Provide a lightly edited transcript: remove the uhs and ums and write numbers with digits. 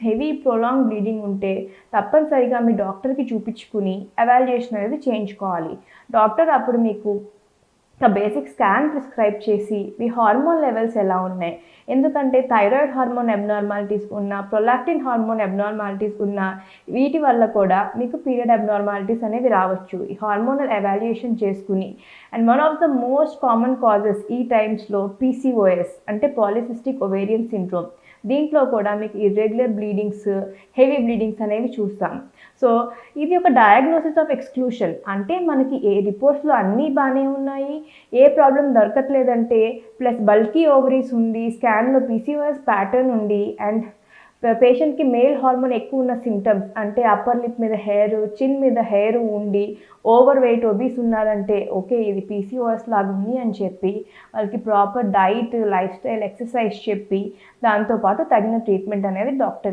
Heavy prolong bleeding ఉంటే తప్పనిసరిగా మీ డాక్టర్కి చూపించుకుని ఎవాల్యుయేషన్ అనేది చేయించుకోవాలి. డాక్టర్ అప్పుడు మీకు ఒక బేసిక్ స్కాన్ ప్రిస్క్రైబ్ చేసి మీ హార్మోన్ లెవెల్స్ ఎలా ఉన్నాయి, ఎందుకంటే థైరాయిడ్ హార్మోన్ అబ్నార్మాలిటీస్ ఉన్న, ప్రొలాక్టిన్ హార్మోన్ అబ్నార్మాలిటీస్ ఉన్న వీటి వల్ల కూడా మీకు పీరియడ్ అబ్నార్మాలిటీస్ అనేవి రావచ్చు. ఈ హార్మోనల్ ఎవాల్యుయేషన్ చేసుకుని and one of the most common causes ఈ టైమ్స్లో PCOS అంటే పాలిసిస్టిక్ ఒవేరియన్ సిండ్రోమ్. దీంట్లో కూడా మీకు ఇర్రెగ్యులర్ బ్లీడింగ్స్, హెవీ బ్లీడింగ్స్ అనేవి చూస్తాం. సో ఇది ఒక డయాగ్నోసిస్ ఆఫ్ ఎక్స్క్లూషన్. అంటే మనకి ఏ రిపోర్ట్స్లో అన్నీ బాగానే ఉన్నాయి, ఏ ప్రాబ్లం దొరకట్లేదంటే ప్లస్ బల్కీ ఓవరీస్ ఉంది, స్కాన్లో PCOS ప్యాటర్న్ ఉంది అండ్ పేషెంట్కి మేల్ హార్మోన్ ఎక్కువ ఉన్న సిమ్టమ్స్ అంటే అప్పర్ లిప్ మీద హెయిర్, చిన్ మీద హెయిర్ ఉండి ఓవర్ వెయిట్ ఒబీస్ ఉన్నారంటే ఓకే ఇది PCOS లాగా ఉంది అని చెప్పి వాళ్ళకి proper diet, life style, exercise చెప్పి దాంతోపాటు తగిన ట్రీట్మెంట్ అనేది డాక్టర్